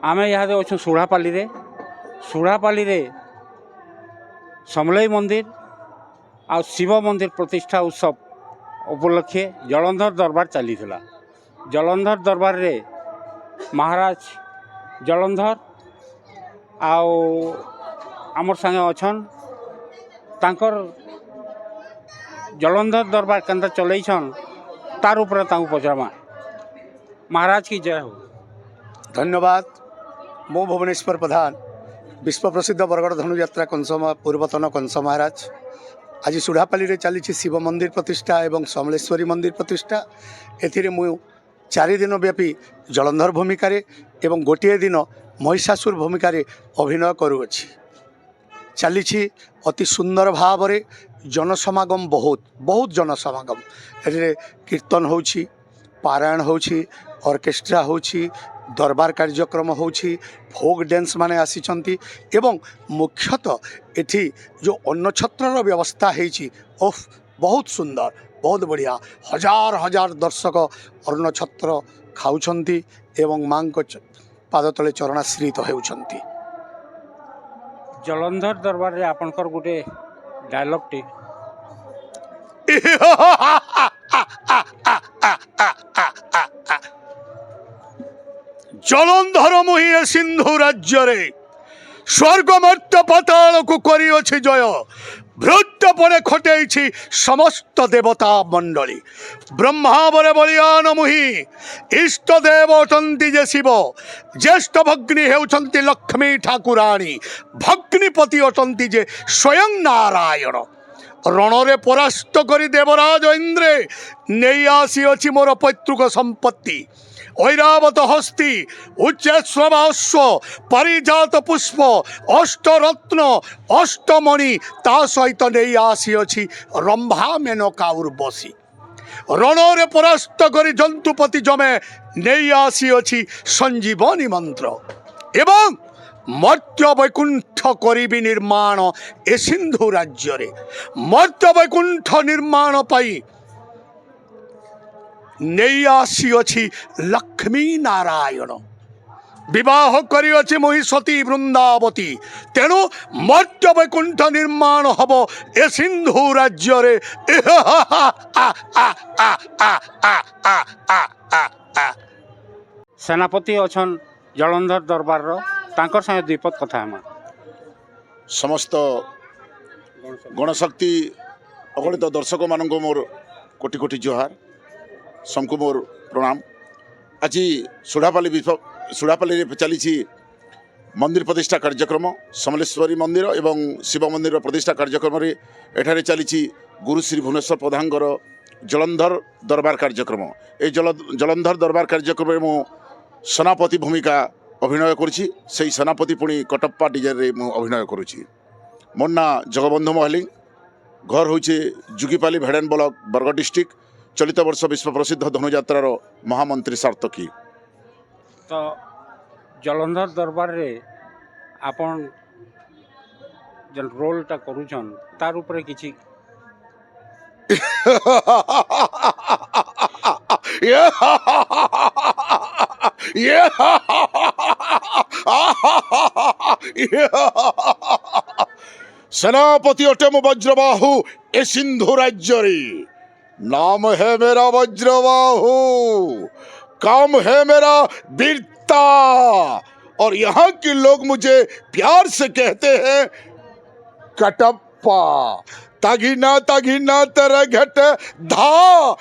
आमे यहाँ अच्छु सुढ़ापाली रे समलई मंदिर आ शिव मंदिर प्रतिष्ठा उत्सव उपलक्षे जलंधर दरबार चली जलंधर दरबार रे महाराज जलंधर आउ आमर संगे अच्छन तांकर जलंधर दरबार केंद्र चलैछन तार ऊपर पचारमा। महाराज की जय हो। धन्यवाद। मो भुवनेश्वर प्रधान विश्व प्रसिद्ध बरगड़ धनुयात्रा कंस पूर्वतन कंस महाराज आज सुढ़ापाली रे चली शिव मंदिर प्रतिष्ठा एवं समलेश्वरी मंदिर प्रतिष्ठा एथिरे मु 4 दिन व्यापी जलंधर भूमिका एवं गोटे दिन महिषासुर भूमिका अभिनय करुअछि। चली अति सुंदर भाव रे जनसमागम बहुत जनसमागम ए कीर्तन होछि, पारायण होछि, ऑर्केस्ट्रा होछि, दरबार कार्यक्रम होछि, फोक डांस माने आसीचंती एवं मुख्यतः एठी जो अन्नछत्रर व्यवस्था हेछि ओफ बहुत सुंदर बहुत बढ़िया। हजार हजार दर्शक अन्नछत्र खाउछंती एवं मां को पाद तले चरणाश्रित हेउछंती। जलंधर दरबार रे आपनकर गुटे डायलॉग टी जलंधर मुहि सिंधु राज्य रे स्वर्ग मर्त्य पाताल को करिअछि जय भृत्य पड़े खटेछि समस्त देवता मंडली ब्रह्मा बरे बलियान मुहि इष्ट देव अटंती जे शिव ज्येष्ठ भग्नि हेउछंती लक्ष्मी ठाकुराणी भग्निपति अटंती जे स्वयं नारायण रणरे परास्त करी देवराज इंद्रे नहीं आसी अछि मोर पैतृक संपत्ति ऐरावत हस्ती उच्चश्रवाश्व परिजात पुष्प अष्टरत्न अष्टमणि ता सहित नहीं आसी अछि रंभा मेनका उर्वशी रणरे परास्त करी जंतुपति जमे नहीं आसी अछि संजीवनी मंत्र एवं मर्त्य वैकुंठ करिबी निर्माण ए सिंधु राज्य रे मर्त्य वैकुंठ निर्माण पाई नहीं आसी अछि लक्ष्मी नारायण विवाह करिअछि मोहि सती वृंदावती तेणु मर्त्य वैकुंठ निर्माण हब ए सिंधु राज्य रे। सेनापति अच्छन जलंधर दरबार रो तांकर संगे द्विपद कथा हम समस्त गणशक्ति अगणित दर्शक मानक मोर कोटि कोटि जोहार सबको मोर प्रणाम। आज सुढ़ापाली चली मंदिर प्रतिष्ठा कार्यक्रम समलेश्वरी मंदिर एवं शिव मंदिर प्रतिष्ठा कार्यक्रम एठारे चली गुरु श्री भुवनेश्वर प्रधानगर जलंधर दरबार कार्यक्रम ए जलंधर दरबार कार्यक्रम मु सेनापति भूमिका अभिनय करुछि से सेनापति पुणी कटप्पा डिजाइन रे मु अभिनय करुछि। मोर ना जगबंधु महाली घर होचे जुगीपाली भेड़न ब्लॉक बरगड़ डिस्ट्रिक्ट चलित वर्ष विश्व प्रसिद्ध धनुयात्रार महामंत्री सार्थकी। तो जलंधर दरबार रे आपन जन रोलटा करूछन तार ऊपर किछि सेनापति अटे मु वज्रबाहु ए सिंधु राज्य रे नाम है मेरा वज्रबाहु काम है मेरा वीरता और यहाँ के लोग मुझे प्यार से कहते हैं कटप्पा तागिना तेरा घट धा।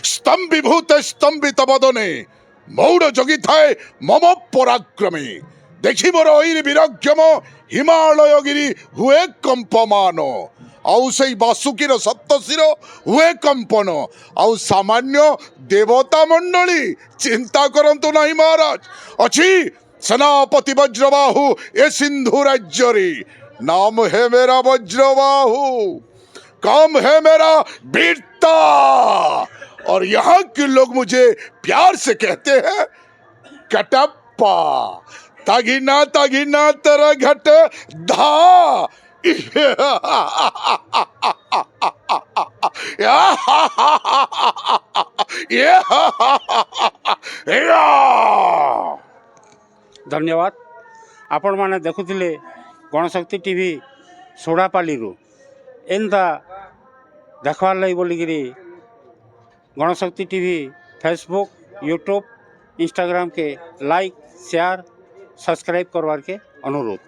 स्तंभिभूत स्तंभित बदने मौड़ जगी थाए मम पराक्रमे देखी मोर ऐर विरक्षम हिमालय गिरी हुए कंपमान आउ से बासुकीर सप्तशिर हुए कंपन आउ सामान्य देवता मंडली चिंता करंतु नहीं महाराज अच्छी सेनापति वज्रबाहु ए सिंधु राज्य रे नाम है मेरा वज्रबाहु काम है मेरा वीरता और यहाँ के लोग मुझे प्यार से कहते हैं कटप्पा तागिना तेरा घट धा। धन्यवाद आपण माने देखुथिले गणशक्ति टीवी सोडापालीरू एंता देखवार लगी बोलिकी गणशक्ति टीवी फेसबुक यूट्यूब इंस्टाग्राम के लाइक शेयर सब्सक्राइब करवार के अनुरोध।